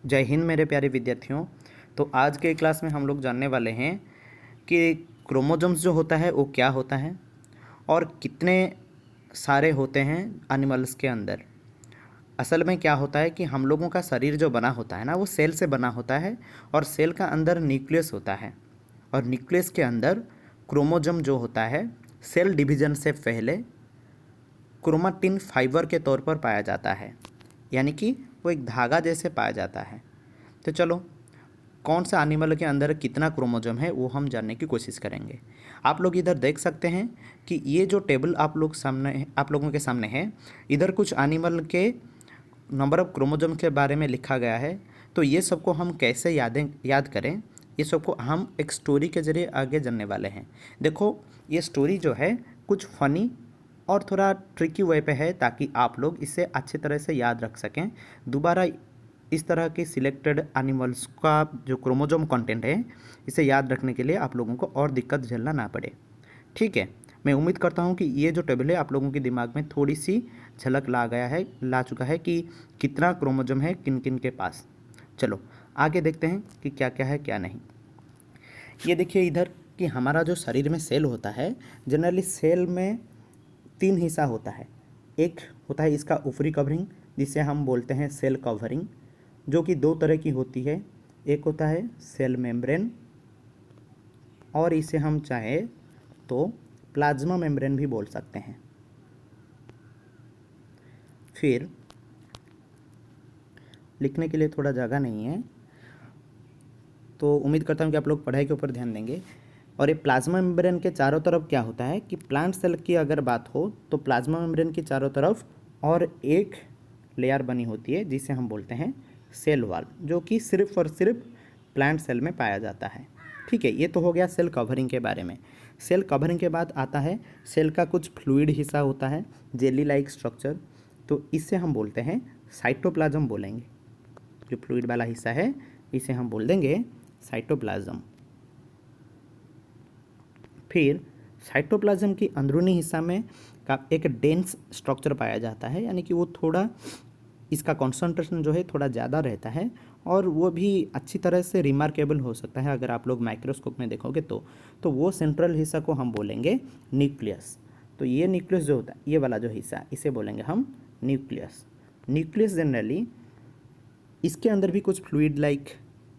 जय हिंद मेरे प्यारे विद्यार्थियों। तो आज के क्लास में हम लोग जानने वाले हैं कि क्रोमोसोम्स जो होता है वो क्या होता है और कितने सारे होते हैं एनिमल्स के अंदर। असल में क्या होता है कि हम लोगों का शरीर जो बना होता है ना, वो सेल से बना होता है और सेल का अंदर न्यूक्लियस होता है और न्यूक्लियस के अंदर क्रोमोसोम जो होता है सेल डिवीजन से पहले क्रोमाटिन फाइबर के तौर पर पाया जाता है, यानी कि वो एक धागा जैसे पाया जाता है। तो चलो, कौन सा एनिमल के अंदर कितना क्रोमोसोम है वो हम जानने की कोशिश करेंगे। आप लोग इधर देख सकते हैं कि ये जो टेबल आप लोगों के सामने है, इधर कुछ एनिमल के नंबर ऑफ क्रोमोसोम के बारे में लिखा गया है। तो ये सबको हम कैसे याद करें, ये सबको हम एक स्टोरी के ज़रिए आगे जानने वाले हैं। देखो, ये स्टोरी जो है कुछ फ़नी और थोड़ा ट्रिकी वे पे है, ताकि आप लोग इसे अच्छी तरह से याद रख सकें। दोबारा इस तरह के सिलेक्टेड एनिमल्स का जो क्रोमोसोम कंटेंट है, इसे याद रखने के लिए आप लोगों को और दिक्कत झेलना ना पड़े। ठीक है, मैं उम्मीद करता हूँ कि ये जो टेबल है आप लोगों के दिमाग में थोड़ी सी झलक ला चुका है कि कितना क्रोमोसोम है किन किन के पास। चलो आगे देखते हैं कि क्या क्या है क्या नहीं। ये देखिए इधर कि हमारा जो शरीर में सेल होता है, जनरली सेल में 3 हिस्सा होता है। एक होता है इसका ऊपरी कवरिंग, जिसे हम बोलते हैं सेल कवरिंग, जो कि 2 तरह की होती है। एक होता है सेल मेम्ब्रेन और इसे हम चाहे तो प्लाज्मा मेम्ब्रेन भी बोल सकते हैं। फिर लिखने के लिए थोड़ा जगह नहीं है, तो उम्मीद करता हूँ कि आप लोग पढ़ाई के ऊपर ध्यान देंगे। और ये प्लाज्मा मेम्ब्रेन के चारों तरफ क्या होता है कि प्लांट सेल की अगर बात हो तो प्लाज्मा मेम्ब्रेन की चारों तरफ और एक लेयर बनी होती है जिसे हम बोलते हैं सेल वॉल, जो कि सिर्फ और सिर्फ प्लांट सेल में पाया जाता है। ठीक है, ये तो हो गया सेल कवरिंग के बारे में। सेल कवरिंग के बाद आता है सेल का कुछ फ्लूइड हिस्सा होता है, जेली लाइक स्ट्रक्चर, तो इससे हम बोलते हैं साइटोप्लाज्म बोलेंगे। जो फ्लूइड वाला हिस्सा है इसे हम बोल देंगे साइटोप्लाज्म। फिर साइटोप्लाज्म की अंदरूनी हिस्सा में का एक डेंस स्ट्रक्चर पाया जाता है, यानी कि वो थोड़ा इसका कॉन्सेंट्रेशन जो है थोड़ा ज़्यादा रहता है और वो भी अच्छी तरह से रिमार्केबल हो सकता है अगर आप लोग माइक्रोस्कोप में देखोगे तो वो सेंट्रल हिस्सा को हम बोलेंगे न्यूक्लियस। तो ये न्यूक्लियस जो होता है, ये वाला जो हिस्सा, इसे बोलेंगे हम न्यूक्लियस। न्यूक्लियस जनरली इसके अंदर भी कुछ फ्लूइड लाइक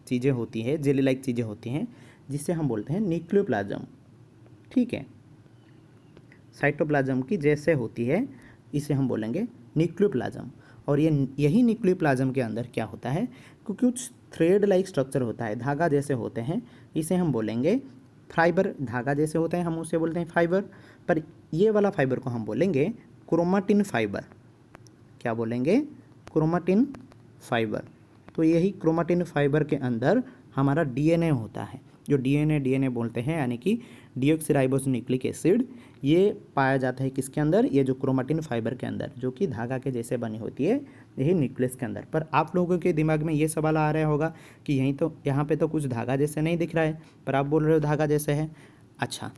चीज़ें होती है, जेली लाइक चीज़ें होती हैं, जिसे हम बोलते हैं न्यूक्लियोप्लाज्म। ठीक है, साइटोप्लाज्म की जैसे होती है इसे हम बोलेंगे न्यूक्लियोप्लाज्म। और यही न्यूक्लियोप्लाज्म के अंदर क्या होता है कि कुछ थ्रेड लाइक स्ट्रक्चर होता है, धागा जैसे होते हैं, इसे हम बोलेंगे फाइबर। धागा जैसे होते हैं हम उसे बोलते हैं फाइबर, पर ये वाला फाइबर को हम बोलेंगे क्रोमाटिन फाइबर। क्या बोलेंगे? Chromatin fibre. तो यही क्रोमाटिन फाइबर के अंदर हमारा डीएनए होता है, जो डीएनए बोलते हैं, यानी कि डीऑक्सीराइबोन्यूक्लिक एसिड। ये पाया जाता है किसके अंदर? ये जो क्रोमाटिन फाइबर के अंदर, जो कि धागा के जैसे बनी होती है, यही न्यूक्लियस के अंदर। पर आप लोगों के दिमाग में ये सवाल आ रहा होगा कि यहाँ पे तो कुछ धागा जैसे नहीं दिख रहा है, पर आप बोल रहे हो धागा जैसे है। अच्छा,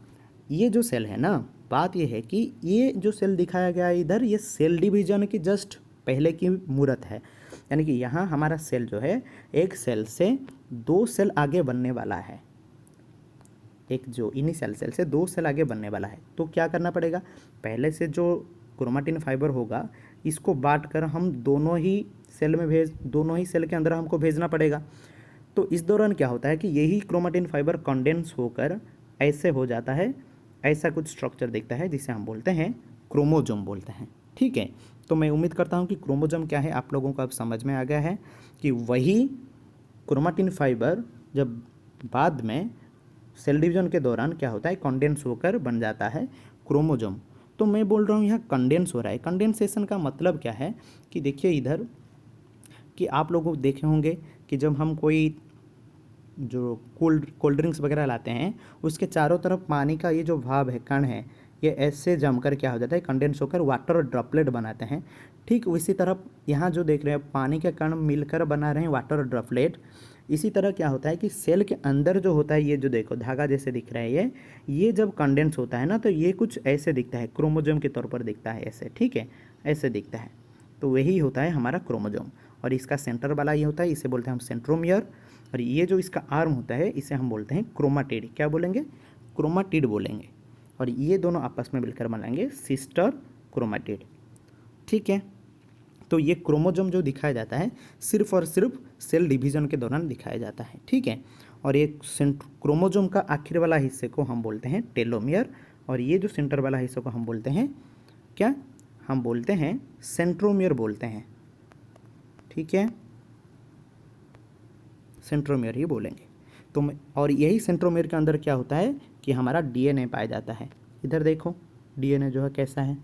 ये जो सेल है ना, बात ये है कि ये जो सेल दिखाया गया है इधर, ये सेल डिवीजन की जस्ट पहले की मूर्त है। यानी कि यहाँ हमारा सेल जो है, एक सेल से 2 सेल आगे बनने वाला है। एक जो इनिशियल सेल से 2 सेल आगे बनने वाला है, तो क्या करना पड़ेगा? पहले से जो क्रोमाटिन फाइबर होगा, इसको बांट कर हम दोनों ही सेल के अंदर हमको भेजना पड़ेगा। तो इस दौरान क्या होता है कि यही क्रोमाटिन फाइबर कंडेंस होकर ऐसे हो जाता है, ऐसा कुछ स्ट्रक्चर दिखता है, जिसे हम बोलते हैं क्रोमोसोम बोलते हैं। ठीक है, तो मैं उम्मीद करता हूँ कि क्रोमोसोम क्या है आप लोगों को अब समझ में आ गया है कि वही क्रोमाटिन फाइबर जब बाद में सेल डिवीजन के दौरान क्या होता है, कंडेंस होकर बन जाता है क्रोमोसोम। तो मैं बोल रहा हूँ यहाँ कंडेंस हो रहा है। कंडेंसेशन का मतलब क्या है कि देखिए इधर कि आप लोग देखे होंगे कि जब हम कोई जो कोल्ड ड्रिंक्स वगैरह लाते हैं, उसके चारों तरफ पानी का ये जो भाप है, कण है, ये ऐसे जमकर क्या हो जाता है, कंडेंस होकर वाटर ड्रॉपलेट बनाते हैं। ठीक उसी तरह यहाँ जो देख रहे हैं, पानी के कण मिलकर बना रहे हैं वाटर ड्रॉपलेट। इसी तरह क्या होता है कि सेल के अंदर जो होता है, ये जो देखो धागा जैसे दिख रहा है, ये जब कंडेंस होता है ना, तो ये कुछ ऐसे दिखता है, क्रोमोसोम के तौर पर दिखता है ऐसे। ठीक है, ऐसे दिखता है, तो वही होता है हमारा क्रोमोसोम। और इसका सेंटर वाला ये होता है, इसे बोलते हैं हम सेंट्रोमियर, और ये जो इसका आर्म होता है इसे हम बोलते हैं क्रोमाटिड। क्या बोलेंगे? क्रोमाटिड बोलेंगे। और ये दोनों आपस में मिलकर बनाएंगे सिस्टर क्रोमाटिड। ठीक है, तो ये क्रोमोजोम जो दिखाया जाता है सिर्फ और सिर्फ सेल डिवीजन के दौरान दिखाया जाता है। ठीक है, और ये क्रोमोजोम का आखिर वाला हिस्से को हम बोलते हैं टेलोमियर, और ये जो सेंटर वाला हिस्से को हम बोलते हैं क्या? हम बोलते हैं सेंट्रोमियर बोलते हैं। ठीक है, सेंट्रोमियर ही बोलेंगे। तो और यही सेंट्रोमियर के अंदर क्या होता है कि हमारा डीएनए पाया जाता है। इधर देखो डीएनए जो है कैसा है,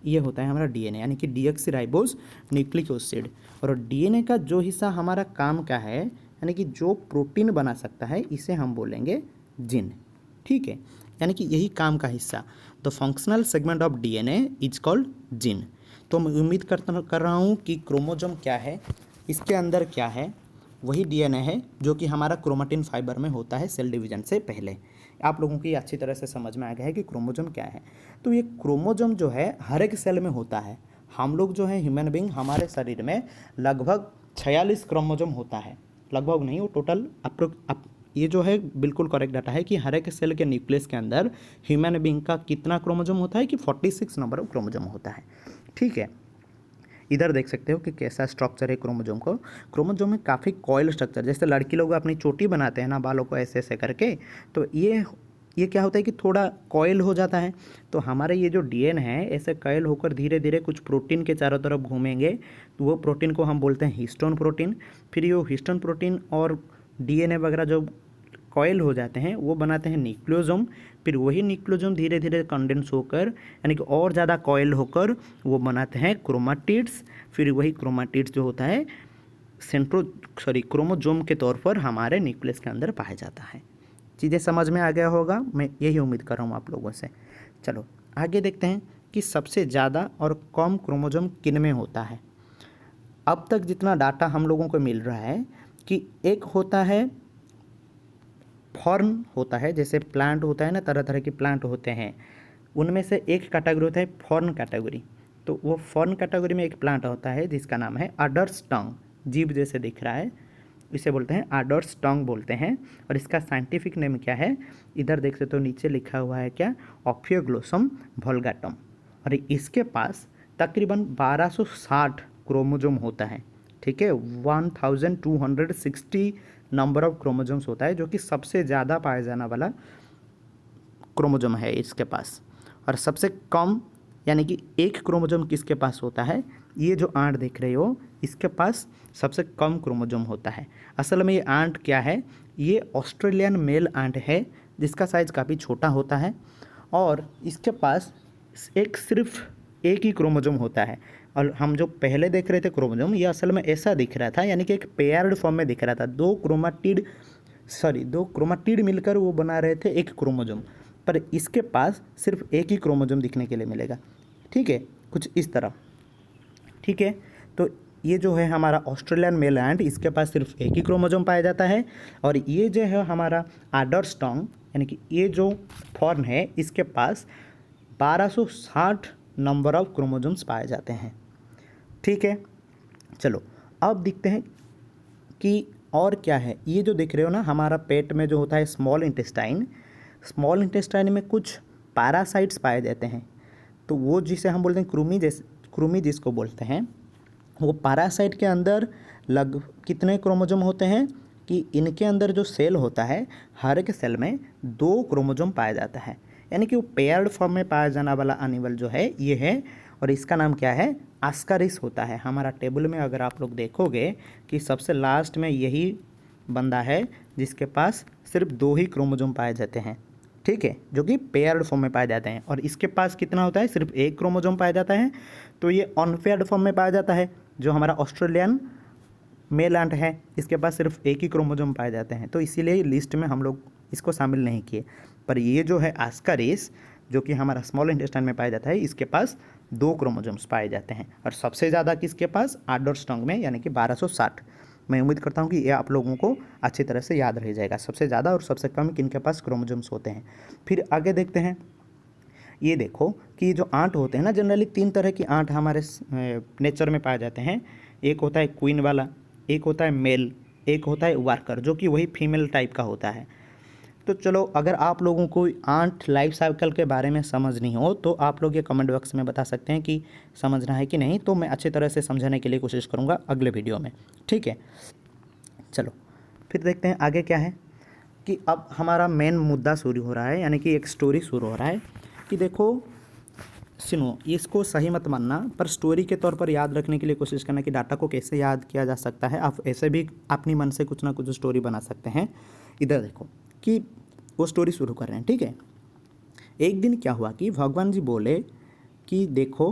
ये होता है हमारा डीएनए, यानी कि डीऑक्सीराइबोज न्यूक्लिक एसिड। और डीएनए का जो हिस्सा हमारा काम का है, यानी कि जो प्रोटीन बना सकता है, इसे हम बोलेंगे जीन। ठीक है, यानी कि यही काम का हिस्सा, the functional segment of DNA is called gene. तो मैं उम्मीद कर रहा हूँ कि क्रोमोजोम क्या है, इसके अंदर क्या है, वही डीएनए है जो कि हमारा क्रोमेटिन फाइबर में होता है सेल डिवीजन से पहले। आप लोगों की अच्छी तरह से समझ में आ गया है कि क्रोमोजोम क्या है। तो ये क्रोमोजोम जो है हर एक सेल में होता है। हम लोग जो है ह्यूमन बींग, हमारे शरीर में लगभग 46 क्रोमोजोम होता है। लगभग नहीं, वो टोटल ये जो है बिल्कुल करेक्ट डाटा है कि हर एक सेल के न्यूक्लियस के अंदर ह्यूमन बींग का कितना क्रोमोजोम होता है कि 46 नंबर ऑफ क्रोमोजोम होता है। ठीक है, इधर देख सकते हो कि कैसा स्ट्रक्चर है क्रोमोजोम को। क्रोमोजोम में काफ़ी कॉइल स्ट्रक्चर, जैसे लड़की लोग अपनी चोटी बनाते हैं ना बालों को ऐसे ऐसे करके, तो ये क्या होता है कि थोड़ा कॉइल हो जाता है। तो हमारे ये जो डीएनए है ऐसे कॉइल होकर धीरे धीरे कुछ प्रोटीन के चारों तरफ घूमेंगे, तो वो प्रोटीन को हम बोलते हैं हिस्टोन प्रोटीन। फिर ये हिस्टोन प्रोटीन और डीएनए वगैरह जो कॉइल हो जाते हैं वो बनाते हैं न्यूक्लियोसोम। फिर वही न्यूक्लियोसोम धीरे धीरे कंडेंस होकर, यानी कि और ज़्यादा कॉइल होकर वो बनाते हैं क्रोमाटिड्स। फिर वही क्रोमाटिड्स जो होता है क्रोमोजोम के तौर पर हमारे न्यूक्लियस के अंदर पाया जाता है। चीज़ें समझ में आ गया होगा, मैं यही उम्मीद कर रहा हूँ आप लोगों से। चलो आगे देखते हैं कि सबसे ज़्यादा और कम क्रोमोजोम किन में होता है। अब तक जितना डाटा हम लोगों को मिल रहा है कि एक होता है फॉर्न होता है, जैसे प्लांट होता है ना, तरह तरह के प्लांट होते हैं, उनमें से एक कैटेगरी होता है फॉर्न कैटेगरी। तो वो फॉर्न कैटेगरी में एक प्लांट होता है जिसका नाम है अडर्स टंग, जीभ जैसे दिख रहा है, इसे बोलते हैं अडर्स टंग बोलते हैं। और इसका साइंटिफिक नेम क्या है, इधर देख सकते हो नीचे लिखा हुआ है क्या, ऑफियोग्लोसम वल्गाटम। और इसके पास तकरीबन 1260 क्रोमोजोम होता है। ठीक है, 1260 नंबर ऑफ क्रोमोजोम्स होता है, जो कि सबसे ज़्यादा पाया जाने वाला क्रोमोजोम है इसके पास। और सबसे कम, यानी कि एक क्रोमोजोम किसके पास होता है, ये जो आंट देख रहे हो इसके पास सबसे कम क्रोमोजोम होता है। असल में ये आंट क्या है, ये ऑस्ट्रेलियन मेल आंट है जिसका साइज़ काफ़ी छोटा होता है, और इसके पास सिर्फ एक ही क्रोमोजोम होता है। और हम जो पहले देख रहे थे क्रोमोजोम, ये असल में ऐसा दिख रहा था, यानी कि एक पेयर्ड फॉर्म में दिख रहा था। दो क्रोमाटिड मिलकर वो बना रहे थे एक क्रोमोजोम, पर इसके पास सिर्फ एक ही क्रोमोजोम दिखने के लिए मिलेगा। ठीक है, कुछ इस तरह। ठीक है, तो ये जो है हमारा ऑस्ट्रेलियन मेल एंट, इसके पास सिर्फ एक ही क्रोमोजोम पाया जाता है। और ये जो है हमारा अडर्स टंग, यानी कि ये जो फॉर्न है, इसके पास 1260 नंबर ऑफ क्रोमोजोम्स पाए जाते हैं। ठीक है, चलो अब देखते हैं कि और क्या है। ये जो देख रहे हो ना, हमारा पेट में जो होता है स्मॉल इंटेस्टाइन में कुछ पैरासाइट्स पाए जाते हैं। तो वो जिसे हम बोलते हैं कृमि जिसको बोलते हैं, वो पैरासाइट के अंदर कितने क्रोमोजोम होते हैं कि इनके अंदर जो सेल होता है, हर एक सेल में 2 क्रोमोजोम पाया जाता है। यानी कि वो पेयर्ड फॉर्म में पाया जाने वाला एनिमल जो है ये है, और इसका नाम क्या है, आस्कारिस होता है। हमारा टेबल में अगर आप लोग देखोगे कि सबसे लास्ट में यही बंदा है जिसके पास सिर्फ 2 ही क्रोमोजोम पाए जाते हैं। ठीक है, जो कि पेयर्ड फॉर्म में पाए जाते हैं। और इसके पास कितना होता है, सिर्फ एक क्रोमोजोम पाया जाता है। तो ये अनपेयर्ड फॉर्म में पाया जाता है। जो हमारा ऑस्ट्रेलियन मेल एंट है, इसके पास सिर्फ एक ही क्रोमोजोम पाए जाते हैं, तो इसीलिए लिस्ट में हम लोग इसको शामिल नहीं किए। पर ये जो है आस्कारिस, जो कि हमारा स्मॉल इंटेस्टाइन में पाया जाता है, इसके पास 2 क्रोमोजोम्स पाए जाते हैं। और सबसे ज़्यादा किसके पास, अडर्स टंग में, यानी कि 1260। मैं उम्मीद करता हूँ कि ये आप लोगों को अच्छी तरह से याद रह जाएगा, सबसे ज़्यादा और सबसे कम किनके पास क्रोमोजोम्स होते हैं। फिर आगे देखते हैं, ये देखो कि जो आंट होते हैं ना, जनरली 3 तरह की आंट हमारे नेचर में पाए जाते हैं। एक होता है क्वीन वाला, एक होता है मेल, एक होता है वर्कर जो कि वही फीमेल टाइप का होता है। तो चलो, अगर आप लोगों को आंट लाइफ साइकिल के बारे में समझनी हो तो आप लोग ये कमेंट बॉक्स में बता सकते हैं कि समझना है कि नहीं, तो मैं अच्छी तरह से समझाने के लिए कोशिश करूँगा अगले वीडियो में, ठीक है। चलो फिर देखते हैं आगे क्या है कि अब हमारा मेन मुद्दा शुरू हो रहा है, यानी कि एक स्टोरी शुरू हो रहा है कि देखो सुनो, इसको सही मत मानना, पर स्टोरी के तौर पर याद रखने के लिए कोशिश करना कि डाटा को कैसे याद किया जा सकता है। आप ऐसे भी अपनी मन से कुछ ना कुछ स्टोरी बना सकते हैं। इधर देखो कि वो स्टोरी शुरू कर रहे हैं, ठीक है। एक दिन क्या हुआ कि भगवान जी बोले कि देखो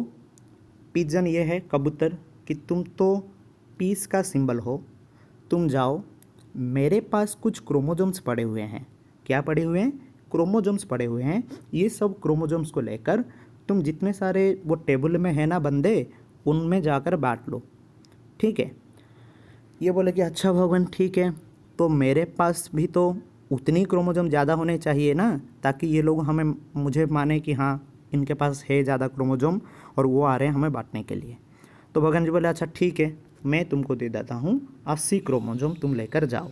पिजन ये है कबूतर कि तुम तो पीस का सिंबल हो, तुम जाओ, मेरे पास कुछ क्रोमोजोम्स पड़े हुए हैं। क्या पड़े हुए हैं? क्रोमोजोम्स पड़े हुए हैं। ये सब क्रोमोजोम्स को लेकर तुम जितने सारे वो टेबल में है ना बंदे, उनमें जाकर बांट लो, ठीक है। ये बोले कि अच्छा भगवान ठीक है, तो मेरे पास भी तो उतनी क्रोमोजोम ज़्यादा होने चाहिए ना, ताकि ये लोग हमें मुझे माने कि हाँ इनके पास है ज़्यादा क्रोमोजोम और वो आ रहे हैं हमें बांटने के लिए। तो भगवान जी बोले अच्छा ठीक है, मैं तुमको दे देता हूँ 80 क्रोमोजोम, तुम लेकर जाओ,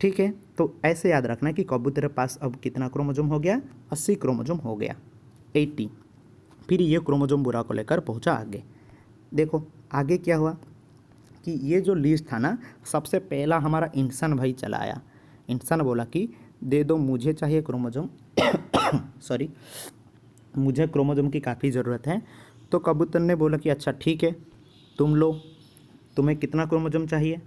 ठीक है। तो ऐसे याद रखना कि कबूतर के पास अब कितना क्रोमोजोम हो गया? 80 क्रोमोजोम हो गया, 80। फिर ये क्रोमोजोम बुरा को लेकर पहुंचा आगे। देखो आगे क्या हुआ कि ये जो लिस्ट था ना, सबसे पहला हमारा इंसान भाई चला आया। इंसान बोला कि दे दो, मुझे चाहिए क्रोमोजोम सॉरी, मुझे क्रोमोजोम की काफ़ी ज़रूरत है। तो कबूतर ने बोला कि अच्छा ठीक है, तुम लो, तुम्हें कितना क्रोमोजोम चाहिए?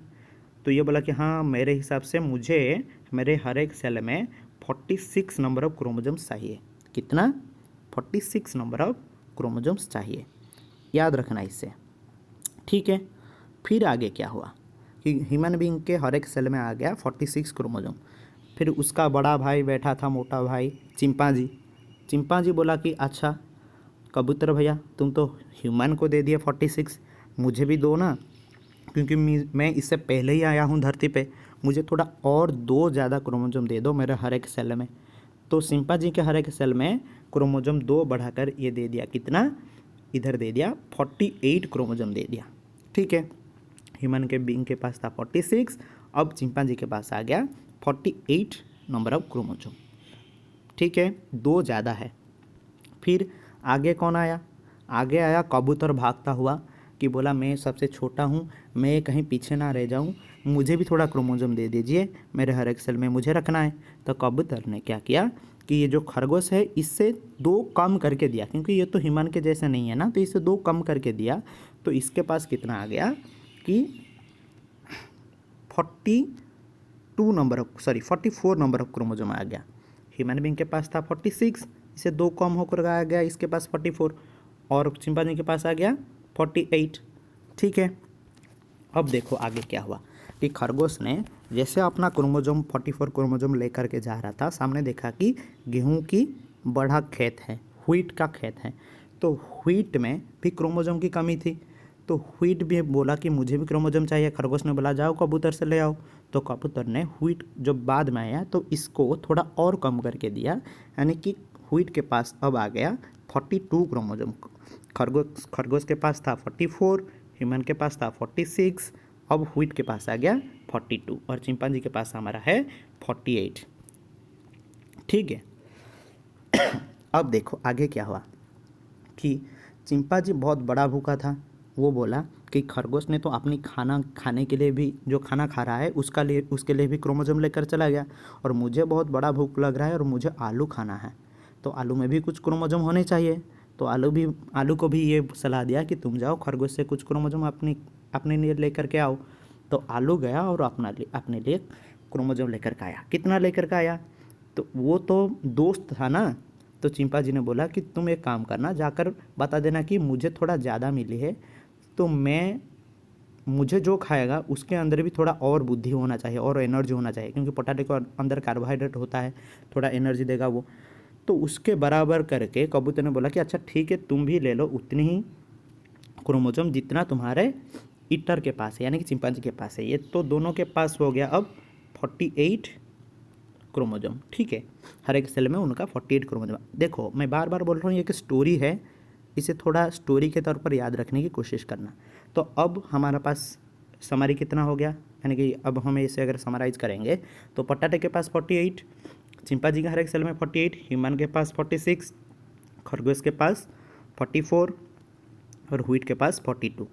तो ये बोला कि हाँ मेरे हिसाब से मुझे मेरे हर एक सेल में 46 नंबर ऑफ क्रोमोजोम्स चाहिए। कितना? 46 नंबर ऑफ क्रोमोजोम्स चाहिए, याद रखना इससे, ठीक है। फिर आगे क्या हुआ कि ह्यूमन बीइंग के हर एक सेल में आ गया 46 क्रोमोजोम। फिर उसका बड़ा भाई बैठा था, मोटा भाई चिंपांजी। चिंपांजी बोला कि अच्छा कबूतर भैया, तुम तो ह्यूमन को दे दिए 46, मुझे भी दो ना, क्योंकि मैं इससे पहले ही आया हूँ धरती पे, मुझे थोड़ा और 2 ज़्यादा क्रोमोजोम दे दो मेरे हर एक सेल में। तो चिंपांजी के हर एक सेल में क्रोमोजोम 2 बढ़ाकर ये दे दिया, कितना? इधर दे दिया 48 क्रोमोजोम दे दिया, ठीक है। ह्यूमन के बीइंग के पास था 46, अब चिंपांजी के पास आ गया 48 नंबर ऑफ क्रोमोजोम, ठीक है, 2 ज़्यादा है। फिर आगे कौन आया? आगे आया कबूतर भागता हुआ कि बोला मैं सबसे छोटा हूँ, मैं कहीं पीछे ना रह जाऊँ, मुझे भी थोड़ा क्रोमोजोम दे दीजिए, मेरे हर एक सेल में मुझे रखना है। तो कबूतर ने क्या किया कि ये जो खरगोश है इससे 2 कम करके दिया, क्योंकि ये तो ह्यूमन के जैसे नहीं है ना, तो इससे 2 कम करके दिया। तो इसके पास कितना आ गया कि 42 number of 44 number of chromosome आ गया। ह्यूमन बीइंग के पास था 46, इसे 2 कम होकर आ गया इसके पास 44, और चिंपांजी के पास आ गया 48, ठीक है। अब देखो आगे क्या हुआ कि खरगोश ने जैसे अपना क्रोमोजोम 44 क्रोमोजोम लेकर के जा रहा था, सामने देखा कि गेहूं की बड़ा खेत है, व्हीट का खेत है। तो व्हीट में भी क्रोमोजोम की कमी थी, तो व्हीट भी बोला कि मुझे भी क्रोमोजोम चाहिए। खरगोश ने बोला जाओ कबूतर से ले आओ। तो कबूतर ने व्हीट जो बाद में आया तो इसको थोड़ा और कम करके दिया, यानी कि व्हीट के पास अब आ गया 42 क्रोमोजोम। खरगोश के पास था 44, ह्यूमन के पास था 46, अब व्हीट के पास आ गया 42, और चिंपांजी के पास हमारा है 48, ठीक है। अब देखो आगे क्या हुआ कि चिंपांजी बहुत बड़ा भूखा था। वो बोला कि खरगोश ने तो अपनी खाना खाने के लिए भी, जो खाना खा रहा है उसके लिए भी क्रोमोजोम लेकर चला गया, और मुझे बहुत बड़ा भूख लग रहा है और मुझे आलू खाना है, तो आलू में भी कुछ क्रोमोजोम होने चाहिए। तो आलू को भी ये सलाह दिया कि तुम जाओ खरगोश से कुछ क्रोमोजोम अपने लिए लेकर के आओ। तो आलू गया और अपने लिए क्रोमोजोम लेकर के आया। कितना लेकर के आया? तो वो तो दोस्त था ना, तो चिंपांजी ने बोला कि तुम एक काम करना, जाकर बता देना कि मुझे थोड़ा ज़्यादा मिली है, तो मुझे जो खाएगा उसके अंदर भी थोड़ा और बुद्धि होना चाहिए और एनर्जी होना चाहिए, क्योंकि पोटैटो के अंदर कार्बोहाइड्रेट होता है, थोड़ा एनर्जी देगा वो। तो उसके बराबर करके कबूतर ने बोला कि अच्छा ठीक है, तुम भी ले लो उतनी ही क्रोमोजोम जितना तुम्हारे ईटर के पास है, यानी कि चिंपांजी के पास है। ये तो दोनों के पास हो गया अब 48 क्रोमोजोम, ठीक है। हर एक सेल में उनका 48 क्रोमोजोम। देखो मैं बार बार बोल रहा हूँ ये एक स्टोरी है, इसे थोड़ा स्टोरी के तौर पर याद रखने की कोशिश करना। तो अब हमारा पास समरी कितना हो गया, यानी कि अब हमें इसे अगर समराइज करेंगे तो पटाटे के पास 48, चिंपांजी के हर एक सेल में 48, ह्यूमन के पास 46, खरगोश के पास 44 और व्हीट के पास 42।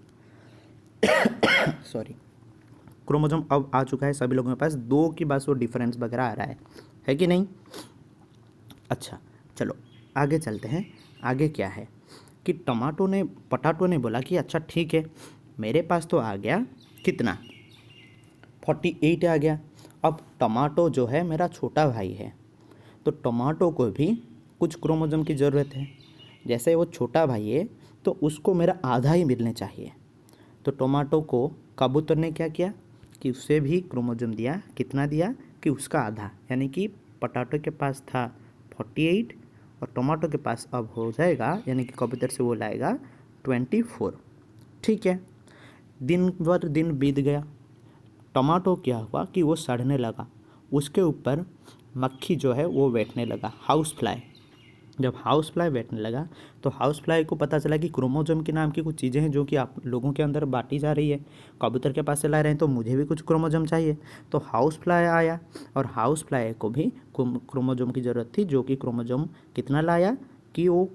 सॉरी, क्रोमोसोम अब आ चुका है सभी लोगों के पास, 2 की बस वो डिफरेंस वगैरह आ रहा है कि नहीं। अच्छा चलो आगे चलते हैं। आगे क्या है कि पटाटो ने बोला कि अच्छा ठीक है, मेरे पास तो आ गया कितना 48 आ गया। अब टमाटो जो है मेरा छोटा भाई है, तो टमाटो को भी कुछ क्रोमोसोम की ज़रूरत है। जैसे वो छोटा भाई है तो उसको मेरा आधा ही मिलने चाहिए। तो टमाटो को कबूतर ने क्या किया कि उसे भी क्रोमोसोम दिया, कितना दिया कि उसका आधा, यानी कि पटाटो के पास था 48 और टमाटो के पास अब हो जाएगा, यानी कि कबूतर से वो लाएगा 24। ठीक है, दिन भर दिन बीत गया, टमाटो क्या हुआ कि वो सड़ने लगा, उसके ऊपर मक्खी जो है वो बैठने लगा, हाउस फ्लाई। जब हाउस फ्लाई बैठने लगा तो हाउस फ्लाई को पता चला कि क्रोमोसोम के नाम की कुछ चीज़ें हैं जो कि आप लोगों के अंदर बांटी जा रही है, कबूतर के पास से ला रहे हैं, तो मुझे भी कुछ क्रोमोसोम चाहिए। तो हाउस फ्लाई आया और हाउस फ्लाई को भी क्रोमोसोम की ज़रूरत थी, जो कि क्रोमोसोम कितना लाया कि वो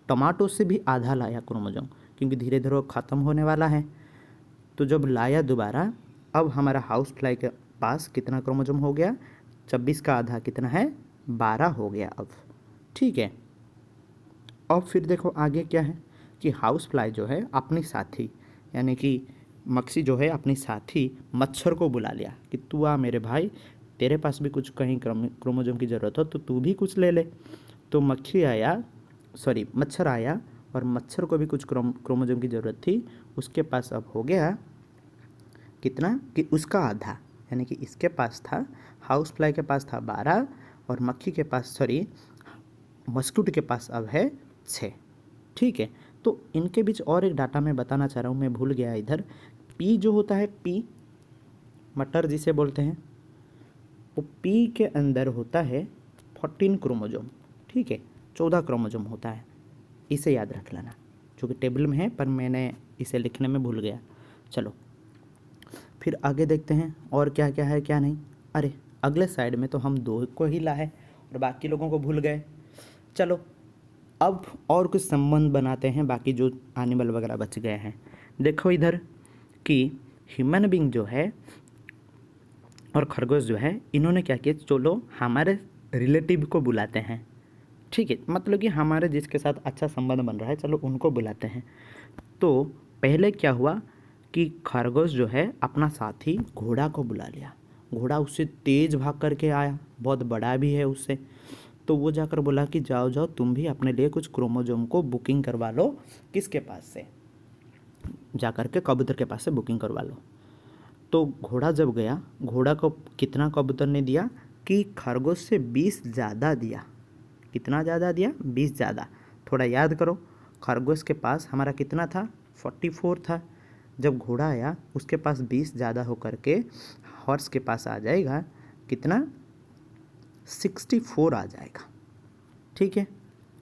टमाटो से भी आधा लाया क्रोमोसोम, क्योंकि धीरे धीरे वो ख़त्म होने वाला है। तो जब लाया दोबारा, अब हमारा हाउस फ्लाई के पास कितना क्रोमोसोम हो गया, 26 का आधा कितना है, 12 हो गया अब। ठीक है, अब फिर देखो आगे क्या है कि हाउस फ्लाई जो है अपनी साथी, यानी कि मक्खी जो है अपनी साथी मच्छर को बुला लिया कि तू आ मेरे भाई, तेरे पास भी कुछ कहीं क्रोमोसोम की ज़रूरत हो तो तू भी कुछ ले ले। तो मच्छर आया और मच्छर को भी कुछ क्रोमोसोम की ज़रूरत थी, उसके पास अब हो गया कितना कि उसका आधा, यानी कि इसके पास था, हाउस फ्लाई के पास था 12 और मस्क्यूट के पास अब है 6। ठीक है, तो इनके बीच और एक डाटा मैं बताना चाह रहा हूँ, मैं भूल गया इधर। पी जो होता है, पी मटर जिसे बोलते हैं, वो पी के अंदर होता है 14 क्रोमोसोम। ठीक है, 14 क्रोमोसोम होता है, इसे याद रख लेना, जो कि टेबल में है पर मैंने इसे लिखने में भूल गया। चलो फिर आगे देखते हैं और क्या क्या है क्या नहीं। अरे अगले साइड में तो हम 2 को ही लाए और बाकी लोगों को भूल गए। चलो अब और कुछ संबंध बनाते हैं बाकी जो एनिमल वगैरह बच गए हैं। देखो इधर कि ह्यूमन बीइंग जो है और खरगोश जो है, इन्होंने क्या किया, चलो हमारे रिलेटिव को बुलाते हैं। ठीक है, मतलब कि हमारे जिसके साथ अच्छा संबंध बन रहा है, चलो उनको बुलाते हैं। तो पहले क्या हुआ कि खरगोश जो है अपना साथी घोड़ा को बुला लिया, घोड़ा उससे तेज़ भाग करके आया, बहुत बड़ा भी है उससे। तो वो जाकर बोला कि जाओ जाओ तुम भी अपने लिए कुछ क्रोमोसोम को बुकिंग करवा लो, किसके पास से, जाकर के कबूतर के पास से बुकिंग करवा लो। तो घोड़ा जब गया, घोड़ा को कितना कबूतर ने दिया कि खरगोश से 20 ज़्यादा दिया। कितना ज़्यादा दिया, 20 ज़्यादा। थोड़ा याद करो, खरगोश के पास हमारा कितना था, 44 था। जब घोड़ा आया उसके पास 20 ज़्यादा होकर के हॉर्स के पास आ जाएगा कितना, 64 आ जाएगा। ठीक है,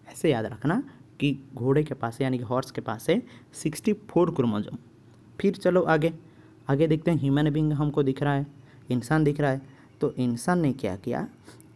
ऐसे याद रखना कि घोड़े के पास यानी कि हॉर्स के पास है 64 क्रोमोसोम। फिर चलो आगे आगे देखते हैं। ह्यूमन बीइंग हमको दिख रहा है, इंसान दिख रहा है। तो इंसान ने क्या किया,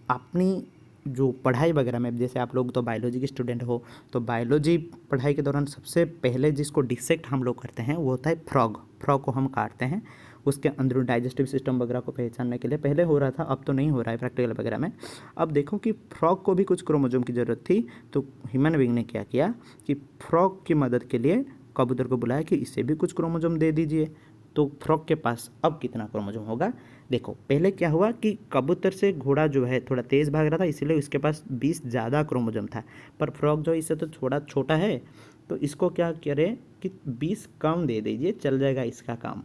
अपनी जो पढ़ाई वगैरह में, जैसे आप लोग तो बायोलॉजी के स्टूडेंट हो, तो बायोलॉजी पढ़ाई के दौरान सबसे पहले जिसको डिसेक्ट हम लोग करते हैं वो होता है फ्रॉग। फ्रॉग को हम काटते हैं, उसके अंदर डाइजेस्टिव सिस्टम वगैरह को पहचानने के लिए। पहले हो रहा था, अब तो नहीं हो रहा है प्रैक्टिकल वगैरह में। अब देखो कि फ्रॉग को भी कुछ क्रोमोसोम की ज़रूरत थी, तो ह्यूमन बीइंग ने क्या किया कि फ्रॉग की मदद के लिए कबूतर को बुलाया कि इसे भी कुछ क्रोमोसोम दे दीजिए। तो फ्रॉग के पास अब कितना क्रोमोसोम होगा, देखो पहले क्या हुआ कि कबूतर से घोड़ा जो है थोड़ा तेज़ भाग रहा था, इसीलिए उसके पास 20 ज़्यादा क्रोमोसोम था। पर फ्रॉग जो इससे तो थोड़ा छोटा है, तो इसको क्या करें कि 20 कम दे दीजिए, चल जाएगा इसका काम।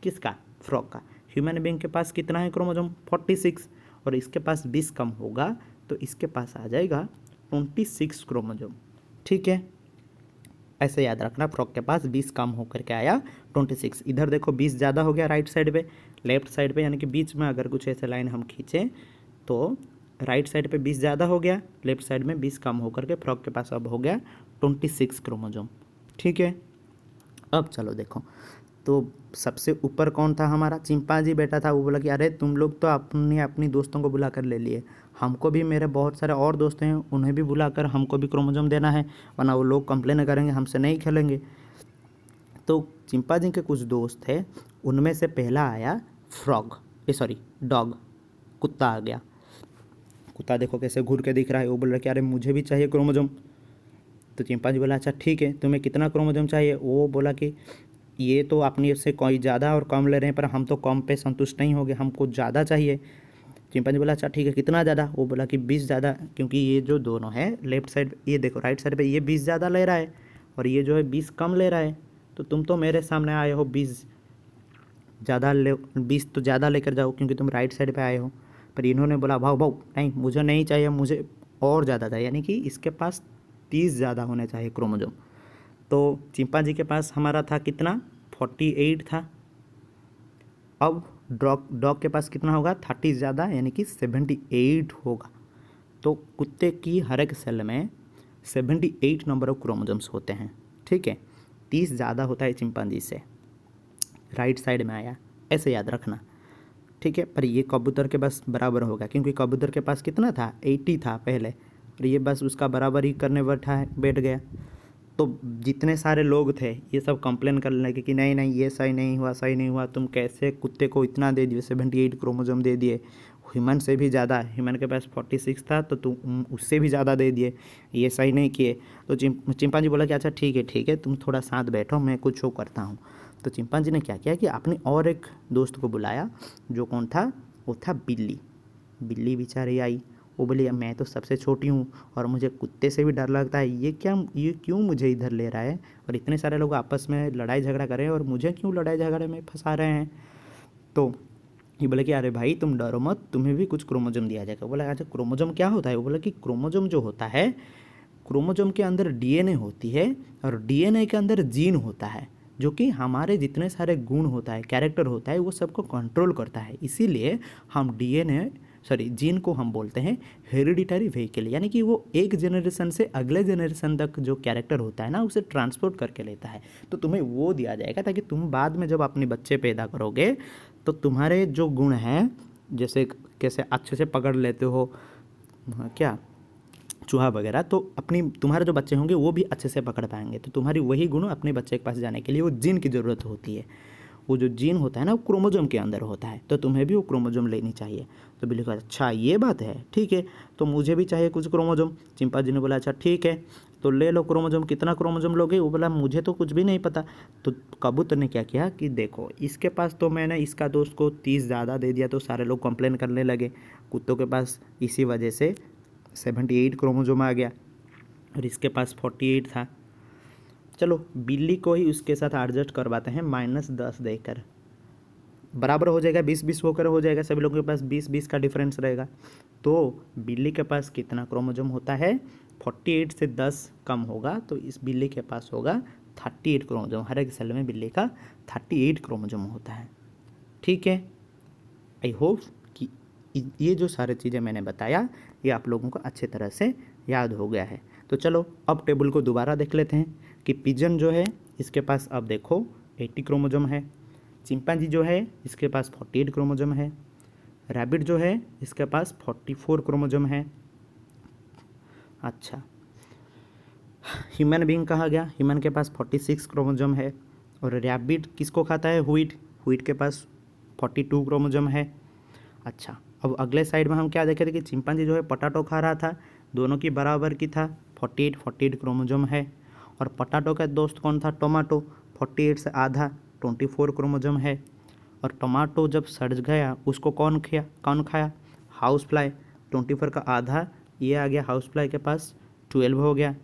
किसका, फ्रॉग का। ह्यूमन बीइंग के पास कितना है क्रोमोसोम, 46, और इसके पास 20 कम होगा तो इसके पास आ जाएगा 26 क्रोमोसोम। ठीक है, ऐसे याद रखना, फ्रॉग के पास 20 कम होकर के आया 26। इधर देखो 20 ज़्यादा हो गया राइट साइड पे, लेफ्ट साइड पे, यानी कि बीच में अगर कुछ ऐसे लाइन हम खींचें तो राइट साइड पे 20 ज़्यादा हो गया, लेफ्ट साइड में 20 कम होकर के फ्रॉग के पास अब हो गया 26 क्रोमोजोम। ठीक है, अब चलो देखो, तो सबसे ऊपर कौन था हमारा? चिंपांजी बैठा था। वो बोला कि अरे तुम लोग तो अपनी अपनी दोस्तों को बुला कर ले लिए, हमको भी, मेरे बहुत सारे और दोस्त हैं, उन्हें भी बुलाकर हमको भी क्रोमोजोम देना है, वरना वो लोग कंप्लेन करेंगे, हमसे नहीं खेलेंगे। तो चिंपांजी के कुछ दोस्त थे, उनमें से पहला आया फ्रॉग, डॉग, कुत्ता आ गया। कुत्ता देखो कैसे घूर के दिख रहा है। वो बोल रहा है कि अरे मुझे भी चाहिए क्रोमोजोम। तो चिंपांजी बोला अच्छा ठीक है, तुम्हें कितना क्रोमोजोम चाहिए? वो बोला कि ये तो अपने से कोई ज़्यादा और कम ले रहे हैं, पर हम तो कम पे संतुष्ट नहीं होंगे, हमको ज़्यादा चाहिए। चिंपांजी बोला अच्छा ठीक है, कितना ज़्यादा? वो बोला कि 20 ज़्यादा, क्योंकि ये जो दोनों है लेफ्ट साइड, ये देखो राइट साइड पे, ये 20 ज़्यादा ले रहा है और ये जो है 20 कम ले रहा है। तो तुम तो मेरे सामने आए हो 20 ज़्यादा ले, 20 तो ज़्यादा लेकर जाओ क्योंकि तुम राइट साइड पे आए हो। पर इन्होंने बोला भाऊ भाऊ नहीं, मुझे नहीं चाहिए, मुझे और ज़्यादा चाहिए, यानी कि इसके पास 30 ज़्यादा होने चाहिए क्रोमोजोम। तो चिंपांजी के पास हमारा था कितना? 48 था। अब डॉग के पास कितना होगा? 30 ज़्यादा, यानी कि 78 होगा। तो कुत्ते की हर एक सेल में 78 नंबर ऑफ क्रोमोजोम्स होते हैं। ठीक है, 30 ज़्यादा होता है चिंपांजी से, राइट साइड में आया, ऐसे याद रखना। ठीक है, पर ये कबूतर के पास बराबर होगा, क्योंकि कबूतर के पास कितना था? 80 था पहले, और ये बस उसका बराबर ही करने बैठ गया। तो जितने सारे लोग थे ये सब कंप्लेन करने लगे कि नहीं नहीं, ये सही नहीं हुआ, सही नहीं हुआ, तुम कैसे कुत्ते को इतना दे दिए, 78 क्रोमोजोम दे दिए, ह्यूमन से भी ज़्यादा, ह्यूमन के पास 46 था तो तुम उससे भी ज़्यादा दे दिए, ये सही नहीं किए। तो चिंपांजी बोला कि अच्छा ठीक है, तुम थोड़ा साथ बैठो, मैं कुछ शो करता हूँ। तो चिंपांजी ने क्या किया कि अपने और एक दोस्त को बुलाया, जो कौन था? वो था बिल्ली। बिल्ली बेचारी आई, वो बोली मैं तो सबसे छोटी हूँ और मुझे कुत्ते से भी डर लगता है, ये क्यों मुझे इधर ले रहा है, और इतने सारे लोग आपस में लड़ाई झगड़ा कर रहे हैं और मुझे क्यों लड़ाई झगड़े में फंसा रहे हैं। तो ये बोले कि अरे भाई तुम डरो मत, तुम्हें भी कुछ क्रोमोजोम दिया जाएगा। बोला अच्छा क्रोमोजोम क्या होता है? वो बोला कि क्रोमोजोम जो होता है, क्रोमोजोम के अंदर डीएनए होती है और डीएनए के अंदर जीन होता है, जो कि हमारे जितने सारे गुण होता है, कैरेक्टर होता है, वो सबको कंट्रोल करता है। इसीलिए हम जीन को हम बोलते हैं हेरिडिटरी व्हीकल, यानी कि वो एक जनरेशन से अगले जनरेशन तक जो कैरेक्टर होता है ना, उसे ट्रांसपोर्ट करके लेता है। तो तुम्हें वो दिया जाएगा ताकि तुम बाद में जब अपने बच्चे पैदा करोगे तो तुम्हारे जो गुण हैं, जैसे कैसे अच्छे से पकड़ लेते हो क्या चूहा वगैरह, तो तुम्हारे जो बच्चे होंगे वो भी अच्छे से पकड़ पाएंगे। तो तुम्हारी वही गुण अपने बच्चे के पास जाने के लिए वो जीन की ज़रूरत होती है। वो जो जीन होता है ना, वो क्रोमोजोम के अंदर होता है, तो तुम्हें भी वो क्रोमोजोम लेनी चाहिए। तो बिल्ली कहा अच्छा ये बात है, ठीक है, तो मुझे भी चाहिए कुछ क्रोमोजोम। चिंपांजी ने बोला अच्छा ठीक है, तो ले लो क्रोमोजोम। कितना क्रोमोजोम लोगे? वो बोला मुझे तो कुछ भी नहीं पता। तो कबूतर ने क्या किया कि देखो इसके पास तो मैंने इसका दोस्त को 30 ज़्यादा दे दिया, तो सारे लोग कंप्लेन करने लगे। कुत्तों के पास इसी वजह से 78 क्रोमोजोम आ गया और इसके पास 48 था। चलो बिल्ली को ही उसके साथ एडजस्ट करवाते हैं, -10 देकर बराबर हो जाएगा, 20-20 होकर हो जाएगा, सभी लोगों के पास 20-20 का डिफरेंस रहेगा। तो बिल्ली के पास कितना क्रोमोजोम होता है? 48 से 10 कम होगा, तो इस बिल्ली के पास होगा 38 क्रोमोजोम। हर एक सेल में बिल्ली का 38 क्रोमोजोम होता है। ठीक है, आई होप कि ये जो सारी चीज़ें मैंने बताया ये आप लोगों को अच्छे तरह से याद हो गया है। तो चलो अब टेबल को दोबारा देख लेते हैं कि पिजन जो है इसके पास अब देखो 80 क्रोमोजोम है, चिंपांजी जो है इसके पास 48 क्रोमोजोम है, रैबिट जो है इसके पास 44 क्रोमोजोम है। अच्छा, ह्यूमन बीइंग कहा गया, ह्यूमन के पास 46 क्रोमोजोम है, और रैबिट किसको खाता है? व्हीट के पास 42 क्रोमोजोम है। अच्छा, अब अगले साइड में हम क्या देखे थे कि चिंपांजी जो है पटाटो खा रहा था, दोनों की बराबर की था, 48 क्रोमोजोम है। और पटाटो का दोस्त कौन था? टोमेटो, 48 से आधा 24 क्रोमोजोम है। और टमाटो जब सड़ गया उसको कौन खाया? हाउस फ्लाई, 24 का आधा ये आ गया, हाउस फ्लाई के पास 12 हो गया।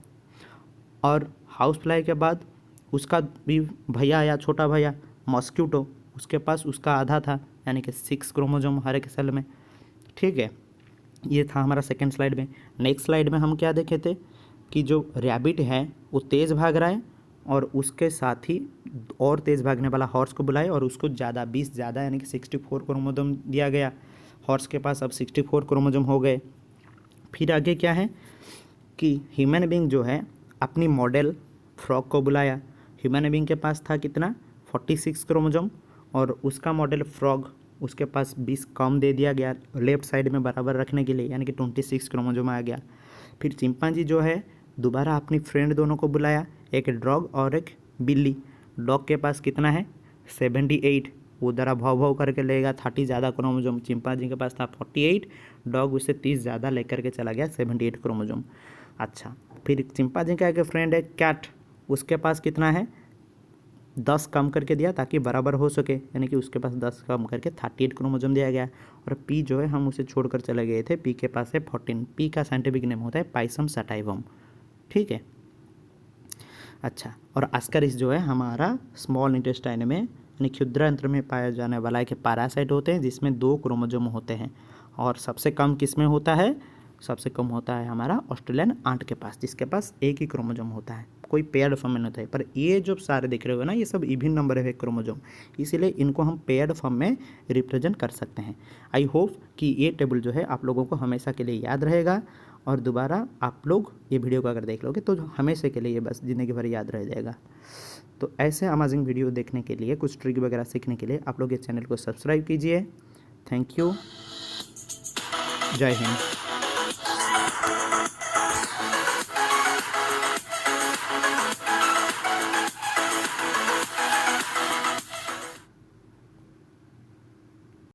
और हाउस फ्लाई के बाद उसका भी भैया आया, छोटा भैया मॉस्क्यूटो, उसके पास उसका आधा था, यानी कि 6 क्रोमोजोम हर एक सेल में। ठीक है, ये था हमारा सेकेंड स्लाइड में। नेक्स्ट स्लाइड में हम क्या देखे थे कि जो रैबिट है वो तेज़ भाग रहा है और उसके साथ ही और तेज़ भागने वाला हॉर्स को बुलाए और उसको ज़्यादा 20 ज़्यादा यानी कि 64 क्रोमोजोम दिया गया। हॉर्स के पास अब 64 क्रोमोजोम हो गए। फिर आगे क्या है कि ह्यूमन बीइंग जो है अपनी मॉडल फ्रॉग को बुलाया। ह्यूमन बीइंग के पास था कितना 46 क्रोमोजोम और उसका मॉडल फ्रॉग उसके पास 20 कम दे दिया गया लेफ्ट साइड में बराबर रखने के लिए, यानी कि 26 क्रोमोजोम आ गया। फिर चिंपांजी जो है दोबारा अपनी फ्रेंड दोनों को बुलाया, एक डॉग और एक बिल्ली। डॉग के पास कितना है 78, वो ज़रा भाव भाव करके लेगा 30 ज़्यादा क्रोमोजोम। चिंपांजी के पास था 48, डॉग उससे 30 ज़्यादा लेकर के चला गया 78 क्रोमोजोम। अच्छा, फिर चिंपांजी का एक फ्रेंड है कैट, उसके पास कितना है 10 कम करके दिया ताकि बराबर हो सके, यानी कि उसके पास 10 कम करके 38 क्रोमोजोम दिया गया। और पी जो है हम उसे छोड़कर चले गए थे, पी के पास है 14। पी का साइंटिफिक नेम होता है पाइसम सटाइवम। ठीक है। अच्छा, और आस्कारिस जो है हमारा स्मॉल इंटेस्टाइन में यानी क्षुद्र अंत्र में पाया जाने वाला एक पैरासाइट होते हैं जिसमें 2 क्रोमोजोम होते हैं। और सबसे कम किस में होता है, सबसे कम होता है हमारा ऑस्ट्रेलियन आंट के पास, जिसके पास एक ही क्रोमोजोम होता है, कोई पेयर्ड फॉर्म में नहीं होता है। पर ये जो सारे दिख रहे हो ना, ये सब इवन नंबर है क्रोमोजोम, इसीलिए इनको हम पेयर्ड फॉर्म में रिप्रेजेंट कर सकते हैं। आई होप कि ये टेबल जो है आप लोगों को हमेशा के लिए याद रहेगा और दोबारा आप लोग ये वीडियो को अगर देख लोगे तो हमेशा के लिए ये बस ज़िंदगी भर याद रह जाएगा। तो ऐसे अमेजिंग वीडियो देखने के लिए, कुछ ट्रिक वगैरह सीखने के लिए आप लोग इस चैनल को सब्सक्राइब कीजिए। Thank you. जय हिंद।